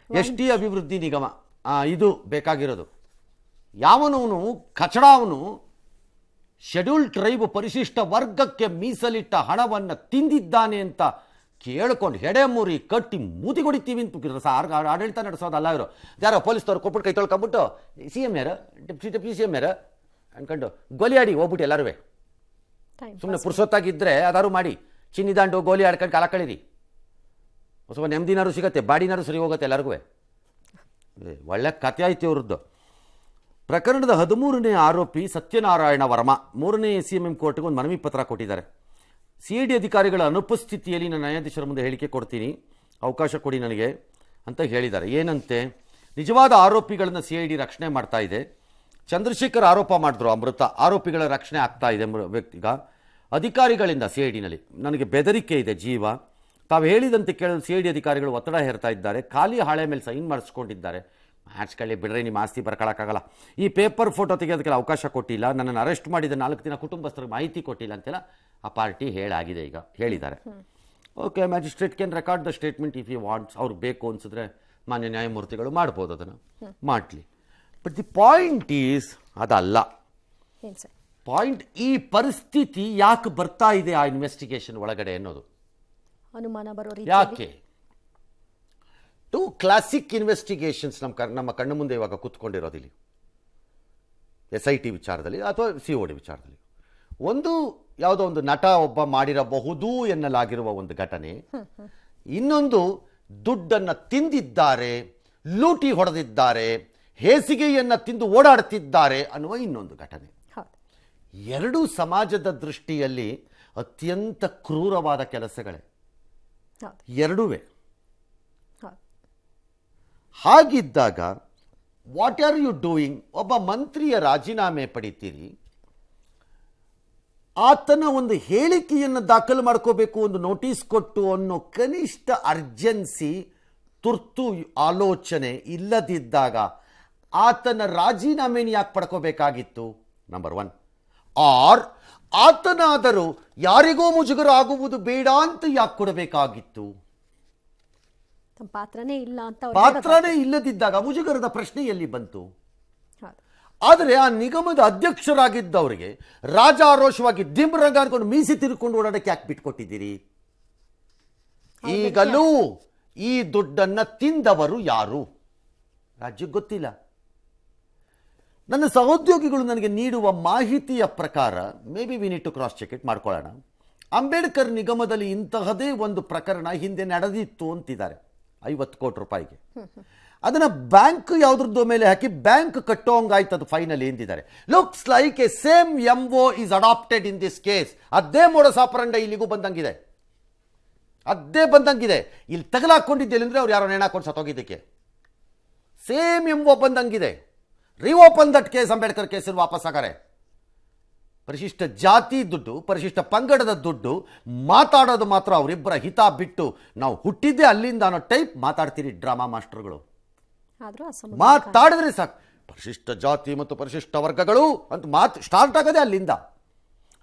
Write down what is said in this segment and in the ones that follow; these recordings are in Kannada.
ಎಸ್ಟಿ ಅಭಿವೃದ್ಧಿ ನಿಗಮ ಇದು ಬೇಕಾಗಿರೋದು. ಯಾವನವನು ಕಚಡ ಅವನು ಶೆಡ್ಯೂಲ್ ಟ್ರೈಬ್ ಪರಿಶಿಷ್ಟ ವರ್ಗಕ್ಕೆ ಮೀಸಲಿಟ್ಟ ಹಣವನ್ನು ತಿಂದಿದ್ದಾನೆ ಅಂತ ಕೇಳ್ಕೊಂಡು ಹೆಡೆ ಮುರಿ ಕಟ್ಟಿ ಮೂತಿ ಹೊಡಿತೀವಿ ಅಂತ ಆಡಳಿತ ನಡೆಸೋದಲ್ಲ ಇವರು. ಯಾರೋ ಪೊಲೀಸ್ನವ್ರು ಕೊಟ್ಬಿಟ್ಟು ಕೈ ತೊಳ್ಕೊಂಬಿಟ್ಟು ಸಿ ಎಮ್ ಯಾರು ಡೆಪ್ಟಿ ಸಿ ಎಮ್ ಯಾರು ಅನ್ಕೊಂಡು ಗೋಲಿ ಆಡಿ ಹೋಗ್ಬಿಟ್ಟು ಎಲ್ಲರೂ ಸುಮ್ಮನೆ ಪುರ್ಸೊತ್ತಾಗಿದ್ದರೆ ಅದಾರು ಮಾಡಿ ಚಿನ್ನಿದಾಂಡು ಗೋಲಿ ಆಡ್ಕೊಂಡು ಕಾಲ ಕಳೀರಿ. ಸ್ವಲ್ಪ ನೆಮ್ಮದಿನಾರು ಸಿಗತ್ತೆ, ಬಾಡಿನಾರು ಸರಿ ಹೋಗುತ್ತೆ ಎಲ್ಲರಿಗೂ. ಒಳ್ಳೆ ಕಥೆ ಆಯ್ತು ಇವ್ರದ್ದು. ಪ್ರಕರಣದ 13ನೇ ಆರೋಪಿ ಸತ್ಯನಾರಾಯಣ ವರ್ಮ 3ನೇ CMM ಕೋರ್ಟ್ಗೆ ಒಂದು ಮನವಿ ಪತ್ರ ಕೊಟ್ಟಿದ್ದಾರೆ. CID ಅಧಿಕಾರಿಗಳ ಅನುಪಸ್ಥಿತಿಯಲ್ಲಿ ನಾನು ನ್ಯಾಯಾಧೀಶರ ಮುಂದೆ ಹೇಳಿಕೆ ಕೊಡ್ತೀನಿ, ಅವಕಾಶ ಕೊಡಿ ನನಗೆ ಅಂತ ಹೇಳಿದ್ದಾರೆ. ಏನಂತೆ, ನಿಜವಾದ ಆರೋಪಿಗಳನ್ನು CID ರಕ್ಷಣೆ ಮಾಡ್ತಾ ಇದೆ. ಚಂದ್ರಶೇಖರ್ ಆರೋಪ ಮಾಡಿದ್ರು, ಅಮೃತ ಆರೋಪಿಗಳ ರಕ್ಷಣೆ ಆಗ್ತಾ ಇದೆ ವ್ಯಕ್ತಿಗ. ಅಧಿಕಾರಿಗಳಿಂದ CIDನಲ್ಲಿ ನನಗೆ ಬೆದರಿಕೆ ಇದೆ ಜೀವ. ತಾವು ಹೇಳಿದಂತೆ ಕೇಳಲು CID ಅಧಿಕಾರಿಗಳು ಒತ್ತಡ ಹೇರ್ತಾ ಇದ್ದಾರೆ. ಖಾಲಿ ಹಾಳೆ ಮೇಲೆ ಸೈನ್ ಮಾಡಿಸ್ಕೊಂಡಿದ್ದಾರೆ. ಮ್ಯಾಚ್ಕೊಳ್ಳಿ ಬಿಡ್ರಿ, ನಿಮ್ಮ ಆಸ್ತಿ ಬರ್ಕೊಳ್ಳೋಕ್ಕಾಗಲ್ಲ. ಈ ಪೇಪರ್ ಫೋಟೋ ತೆಗೆಯೋದಕ್ಕೆಲ್ಲ ಅವಕಾಶ ಕೊಟ್ಟಿಲ್ಲ. ನನ್ನನ್ನು ಅರೆಸ್ಟ್ ಮಾಡಿದ 4 ದಿನ ಕುಟುಂಬಸ್ಥರಿಗೆ ಮಾಹಿತಿ ಕೊಟ್ಟಿಲ್ಲ ಅಂತೆಲ್ಲ ಆ ಪಾರ್ಟಿ ಹೇಳಾಗಿದೆ, ಈಗ ಹೇಳಿದ್ದಾರೆ. Okay, magistrate can record the statement if you wants. ಅವ್ರಿಗೆ ಬೇಕು ಅನ್ಸಿದ್ರೆ ಮಾನ್ಯ ನ್ಯಾಯಮೂರ್ತಿಗಳು ಮಾಡ್ಬೋದು, ಅದನ್ನು ಮಾಡಲಿ. ಬಟ್ ದಿ ಪಾಯಿಂಟ್ ಈಸ್ ಅದಲ್ಲ ಪಾಯಿಂಟ್. ಈ ಪರಿಸ್ಥಿತಿ ಯಾಕೆ ಬರ್ತಾ ಇದೆ ಆ ಇನ್ವೆಸ್ಟಿಗೇಷನ್ ಒಳಗಡೆ ಅನ್ನೋದು ಅನುಮಾನ ಬರೋ ಯಾಕೆ. 2 ಕ್ಲಾಸಿಕ್ ಇನ್ವೆಸ್ಟಿಗೇಷನ್ಸ್ ನಮ್ಮ ಕಣ್ಣು ಮುಂದೆ ಇವಾಗ ಕೂತ್ಕೊಂಡಿರೋದಿಲ್ಲಿ, SIT ವಿಚಾರದಲ್ಲಿ ಅಥವಾ COD ವಿಚಾರದಲ್ಲಿ. ಒಂದು ಯಾವುದೋ ಒಂದು ನಟ ಒಬ್ಬ ಮಾಡಿರಬಹುದು ಎನ್ನಲಾಗಿರುವ ಒಂದು ಘಟನೆ, ಇನ್ನೊಂದು ದುಡ್ಡನ್ನು ತಿಂದಿದ್ದಾರೆ, ಲೂಟಿ ಹೊಡೆದಿದ್ದಾರೆ, ಹೇಸಿಗೆಯನ್ನು ತಿಂದು ಓಡಾಡ್ತಿದ್ದಾರೆ ಅನ್ನುವ ಇನ್ನೊಂದು ಘಟನೆ. ಎರಡೂ ಸಮಾಜದ ದೃಷ್ಟಿಯಲ್ಲಿ ಅತ್ಯಂತ ಕ್ರೂರವಾದ ಕೆಲಸಗಳೇ ಎರಡೂವೇ. ಹಾಗಿದ್ದಾಗ ವಾಟ್ ಆರ್ ಯು ಡೂಯಿಂಗ್? ಒಬ್ಬ ಮಂತ್ರಿಯ ರಾಜೀನಾಮೆ ಪಡಿತೀರಿ, ಆತನ ಒಂದು ಹೇಳಿಕೆಯನ್ನು ದಾಖಲು ಮಾಡ್ಕೋಬೇಕು, ಒಂದು ನೋಟಿಸ್ ಕೊಟ್ಟು ಅನ್ನೋ ಕನಿಷ್ಠ ಅರ್ಜೆನ್ಸಿ, ತುರ್ತು ಆಲೋಚನೆ ಇಲ್ಲದಿದ್ದಾಗ ಆತನ ರಾಜೀನಾಮೆಯನ್ನು ಯಾಕೆ ಪಡ್ಕೋಬೇಕಾಗಿತ್ತು? ನಂಬರ್ 1. ಆರ್ ಆತನಾದರೂ ಯಾರಿಗೂ ಮುಜುಗರ ಆಗುವುದು ಬೇಡ ಅಂತ ಯಾಕೆ ಕೊಡಬೇಕಾಗಿತ್ತು? ಪಾತ್ರನೇ ಇಲ್ಲ ಅಂತ, ಪಾತ್ರನೇ ಇಲ್ಲದಿದ್ದಾಗ ಮುಜುಗರದ ಪ್ರಶ್ನೆ ಎಲ್ಲಿ ಬಂತು? ಆದರೆ ಆ ನಿಗಮದ ಅಧ್ಯಕ್ಷರಾಗಿದ್ದವರಿಗೆ ರಾಜಾರೋಷವಾಗಿ ದಿಮ್ರಂಗ ಅನ್ಕೊಂಡು ಮೀಸಿ ತಿರ್ಕೊಂಡು ಓಡಾಡಕ್ಕೆ ಯಾಕೆ ಬಿಟ್ಕೊಟ್ಟಿದ್ದೀರಿ? ಈಗಲೂ ಈ ದುಡ್ಡನ್ನ ತಿಂದವರು ಯಾರು ರಾಜ್ಯಕ್ಕೆ ಗೊತ್ತಿಲ್ಲ. ನನ್ನ ಸಹೋದ್ಯೋಗಿಗಳು ನನಗೆ ನೀಡುವ ಮಾಹಿತಿಯ ಪ್ರಕಾರ, maybe we need to cross check it, ಮಾಡ್ಕೊಳ್ಳೋಣ. ಅಂಬೇಡ್ಕರ್ ನಿಗಮದಲ್ಲಿ ಇಂತಹದೇ ಒಂದು ಪ್ರಕರಣ ಹಿಂದೆ ನಡೆದಿತ್ತು ಅಂತಿದ್ದಾರೆ, 50 ಕೋಟಿ ರೂಪಾಯಿಗೆ. ಅದನ್ನ ಬ್ಯಾಂಕ್ ಯಾವುದ್ರದ್ದು ಮೇಲೆ ಹಾಕಿ ಬ್ಯಾಂಕ್ ಕಟ್ಟೋಂಗಾಯ್ತು ಅದು ಫೈನಲಿ ಎಂದಿದ್ದಾರೆ. Looks like a same MO is adapted in this case. ಅದೇ ಮೋಡಸ್ ಆಪರಂಡ ಇಲ್ಲಿಗೂ ಬಂದಂಗಿದೆ, ಅದೇ ಬಂದಂಗಿದೆ. ಇಲ್ಲಿ ತಗಲಾಕೊಂಡಿದ್ದೆ ಅಂದ್ರೆ ಅವ್ರು ಯಾರೋ ನೇಣ ಹಾಕೊಂಡು ಸತ್ತೋಗಿದ್ದಕ್ಕೆ ಸೇಮ್ MO ಬಂದಂಗಿದೆ. ರಿಓಪನ್ ದಟ್ ಕೇಸ್, ಅಂಬೇಡ್ಕರ್ ಕೇಸಲ್ಲಿ ವಾಪಸ್ ಆಗಾರೆ. ಪರಿಶಿಷ್ಟ ಜಾತಿ ದುಡ್ಡು, ಪರಿಶಿಷ್ಟ ಪಂಗಡದ ದುಡ್ಡು, ಮಾತಾಡೋದು ಮಾತ್ರ ಅವರಿಬ್ಬರ ಹಿತ ಬಿಟ್ಟು ನಾವು ಹುಟ್ಟಿದ್ದೆ ಅಲ್ಲಿಂದ ಅನ್ನೋ ಟೈಪ್ ಮಾತಾಡ್ತೀರಿ ಡ್ರಾಮಾ ಮಾಸ್ಟರ್ಗಳು. ಮಾತಾಡಿದ್ರೆ ಸಾಕು, ಪರಿಶಿಷ್ಟ ಜಾತಿ ಮತ್ತು ಪರಿಶಿಷ್ಟ ವರ್ಗಗಳು ಅಂತ ಮಾತು ಸ್ಟಾರ್ಟ್ ಆಗದೆ ಅಲ್ಲಿಂದ.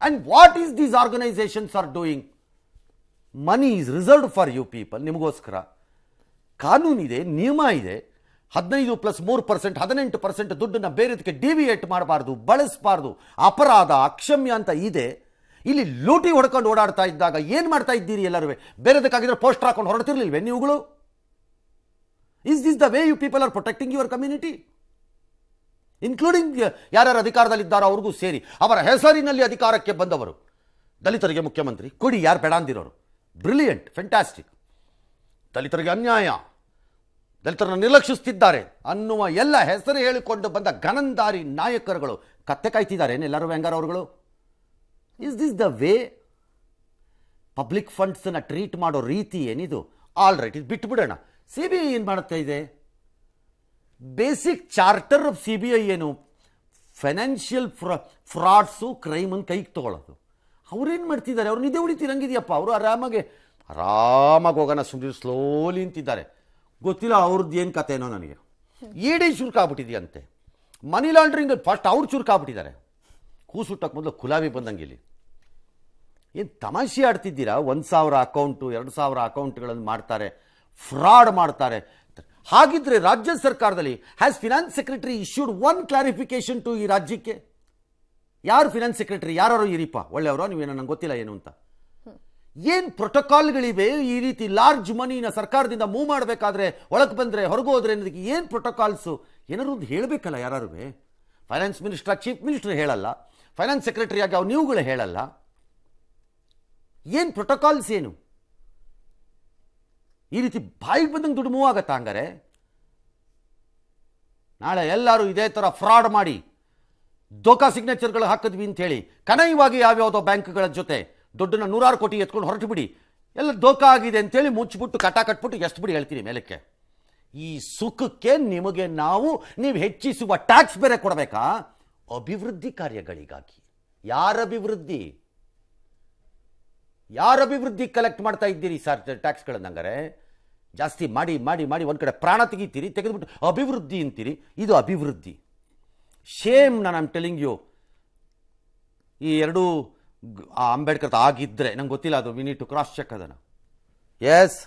And what is these organisations are doing? Money is reserved for you people. ನಿಮಗೋಸ್ಕರ ಕಾನೂನಿದೆ, ನಿಯಮ ಇದೆ. 15+3% 18% ದುಡ್ಡನ್ನು ಬೇರೆದಕ್ಕೆ ಡಿವಿಯೇಟ್ ಮಾಡಬಾರ್ದು, ಬಳಸಬಾರ್ದು, ಅಪರಾಧ ಅಕ್ಷಮ್ಯ ಅಂತ ಇದೆ. ಇಲ್ಲಿ ಲೂಟಿ ಹೊಡ್ಕೊಂಡು ಓಡಾಡ್ತಾ ಇದ್ದಾಗ ಏನು ಮಾಡ್ತಾ ಇದ್ದೀರಿ ಎಲ್ಲರೂ? ಬೇರೆದಕ್ಕಾಗಿದ್ರೆ ಪೋಸ್ಟರ್ ಹಾಕೊಂಡು ಹೊರಡ್ತಿರ್ಲಿಲ್ವೇ ನೀವುಗಳು? Is this the way you people are protecting your community? Including ಯಾರ್ಯಾರು ಅಧಿಕಾರದಲ್ಲಿದ್ದಾರೋ ಅವ್ರಿಗೂ ಸೇರಿ, ಅವರ ಹೆಸರಿನಲ್ಲಿ ಅಧಿಕಾರಕ್ಕೆ ಬಂದವರು. ದಲಿತರಿಗೆ ಮುಖ್ಯಮಂತ್ರಿ ಕೊಡಿ, ಯಾರು ಬೇಡ ಅಂದಿರೋರು? Brilliant, fantastic. ದಲಿತರಿಗೆ ಅನ್ಯಾಯ, ದಲಿತರನ್ನು ನಿರ್ಲಕ್ಷಿಸುತ್ತಿದ್ದಾರೆ ಅನ್ನುವ ಎಲ್ಲ ಹೆಸರು ಹೇಳಿಕೊಂಡು ಬಂದ ಘನಂದಾರಿ ನಾಯಕರುಗಳು ಕತ್ತೆ ಕಾಯ್ತಿದ್ದಾರೆ ಎಲ್ಲರೂ ವ್ಯಾಂಗಾರ್ ಅವರುಗಳು. Is this the way? Public ಫಂಡ್ಸನ್ನು ಟ್ರೀಟ್ ಮಾಡೋ ರೀತಿ ಏನಿದು? ಆಲ್ ರೈಟ್, ಇದು ಬಿಟ್ಬಿಡೋಣ. CBI ಏನು ಮಾಡುತ್ತಾ ಇದೆ? ಬೇಸಿಕ್ ಚಾರ್ಟರ್ ಆಫ್ CBI ಏನು? ಫೈನಾನ್ಷಿಯಲ್ ಫ್ರಾಡ್ಸು, ಕ್ರೈಮನ್ನು ಕೈಗೆ ತಗೊಳ್ಳೋದು. ಅವ್ರೇನು ಮಾಡ್ತಿದ್ದಾರೆ? ಅವ್ರು ನಿದ್ದೆ ಉಳಿತೀರಂಗಿದೆಯಪ್ಪ. ಅವರು ಆರಾಮಾಗಿ ಹೋಗೋಣ, ಸುಮ್ಮನೆ ಸ್ಲೋಲಿ ನಿಂತಿದ್ದಾರೆ. ಗೊತ್ತಿಲ್ಲ ಅವ್ರದ್ದು ಏನು ಕಥೆನೋ ನನಗೆ. ED ಚುರುಕಾಗ್ಬಿಟ್ಟಿದೆಯಂತೆ. ಮನಿ ಲಾಂಡ್ರಿಂಗ್ ಫಸ್ಟ್ ಅವ್ರು ಚುರುಕಾಗ್ಬಿಟ್ಟಿದ್ದಾರೆ. ಕೂಸುಟ್ಟಕ್ಕೆ ಮೊದಲು ಕುಲಾವಿ ಬಂದಂಗೆ. ಇಲ್ಲಿ ಏನು ತಮಾಷೆ ಆಡ್ತಿದ್ದೀರಾ? 1,000 ಅಕೌಂಟು 2,000 ಅಕೌಂಟ್ಗಳನ್ನು ಮಾಡ್ತಾರೆ, ಫ್ರಾಡ್ ಮಾಡ್ತಾರೆ. ಹಾಗಿದ್ರೆ ರಾಜ್ಯ ಸರ್ಕಾರದಲ್ಲಿ has finance secretary issued one clarification to ಈ ರಾಜ್ಯಕ್ಕೆ? ಯಾರು ಫಿನಾನ್ಸ್ ಸೆಕ್ರೆಟರಿ? ಯಾರು ಇರಿಪ್ಪ, ಒಳ್ಳೆಯವರೋ ನೀವೇನೋ ನಂಗೆ ಗೊತ್ತಿಲ್ಲ ಏನು ಅಂತ. ಏನು ಪ್ರೋಟೋಕಾಲ್ಗಳಿವೆ ಈ ರೀತಿ ಲಾರ್ಜ್ ಮನಿನ ಸರ್ಕಾರದಿಂದ ಮೂವ್ ಮಾಡಬೇಕಾದ್ರೆ, ಒಳಗೆ ಬಂದರೆ ಹೊರಗೆ ಹೋದ್ರೆ ಅನ್ನೋದಕ್ಕೆ ಏನು ಪ್ರೋಟೋಕಾಲ್ಸು? ಏನಾದ್ರು ಒಂದು ಹೇಳಬೇಕಲ್ಲ ಯಾರು. ಫೈನಾನ್ಸ್ ಮಿನಿಸ್ಟರ್, ಚೀಫ್ ಮಿನಿಸ್ಟರ್ ಹೇಳಲ್ಲ, ಫೈನಾನ್ಸ್ ಸೆಕ್ರೆಟರಿಯಾಗಿ ಅವ್ರು ನೀವುಗಳು ಹೇಳಲ್ಲ. ಏನು ಪ್ರೋಟೋಕಾಲ್ಸ್ ಏನು? ಈ ರೀತಿ ಬಾಯಿಗೆ ಬಂದಂಗೆ ದುಡ್ಡು ಮೂವ್ ಆಗತ್ತಾ? ಹಂಗಾರೆ ನಾಳೆ ಎಲ್ಲರೂ ಇದೇ ಥರ ಫ್ರಾಡ್ ಮಾಡಿ ದೋಖಾ ಸಿಗ್ನೇಚರ್ಗಳು ಹಾಕಿದ್ವಿ ಅಂಥೇಳಿ ಕನೈವಾಗಿ ಯಾವ್ಯಾವುದೋ ಬ್ಯಾಂಕ್ಗಳ ಜೊತೆ ದುಡ್ಡನ್ನು 100 ಕೋಟಿ ಎತ್ಕೊಂಡು ಹೊರಟು ಬಿಡಿ, ಎಲ್ಲ ದೋಖಾ ಆಗಿದೆ ಅಂತೇಳಿ ಮುಚ್ಚಿಬಿಟ್ಟು ಕಟ ಕಟ್ಬಿಟ್ಟು ಎಷ್ಟು ಬಿಡಿ ಹೇಳ್ತೀನಿ ಮೇಲಕ್ಕೆ. ಈ ಸುಖಕ್ಕೆ ನಿಮಗೆ ನೀವು ಹೆಚ್ಚಿಸುವ ಟ್ಯಾಕ್ಸ್ ಬೇರೆ ಕೊಡಬೇಕಾ? ಅಭಿವೃದ್ಧಿ ಕಾರ್ಯಗಳಿಗಾಗಿ. ಯಾರ ಅಭಿವೃದ್ಧಿ ಕಲೆಕ್ಟ್ ಮಾಡ್ತಾ ಇದ್ದೀರಿ ಸರ್ ಟ್ಯಾಕ್ಸ್ಗಳನ್ನು? ಹಂಗಾರೆ ಜಾಸ್ತಿ ಮಾಡಿ ಮಾಡಿ ಮಾಡಿ ಒಂದು ಕಡೆ ಪ್ರಾಣ ತೆಗಿತೀರಿ, ತೆಗೆದುಬಿಟ್ಟು ಅಭಿವೃದ್ಧಿ ಅಂತೀರಿ. ಇದು ಅಭಿವೃದ್ಧಿ? ಶೇಮ್. ನಾನು ಐಮ್ ಟೆಲಿಂಗ್ ಯು. ಈ ಎರಡೂ ಅಂಬೇಡ್ಕರ್ ಆಗಿದ್ದರೆ ನಂಗೆ ಗೊತ್ತಿಲ್ಲ, ಅದು we need to cross check ಅದನ್ನು. ಎಸ್.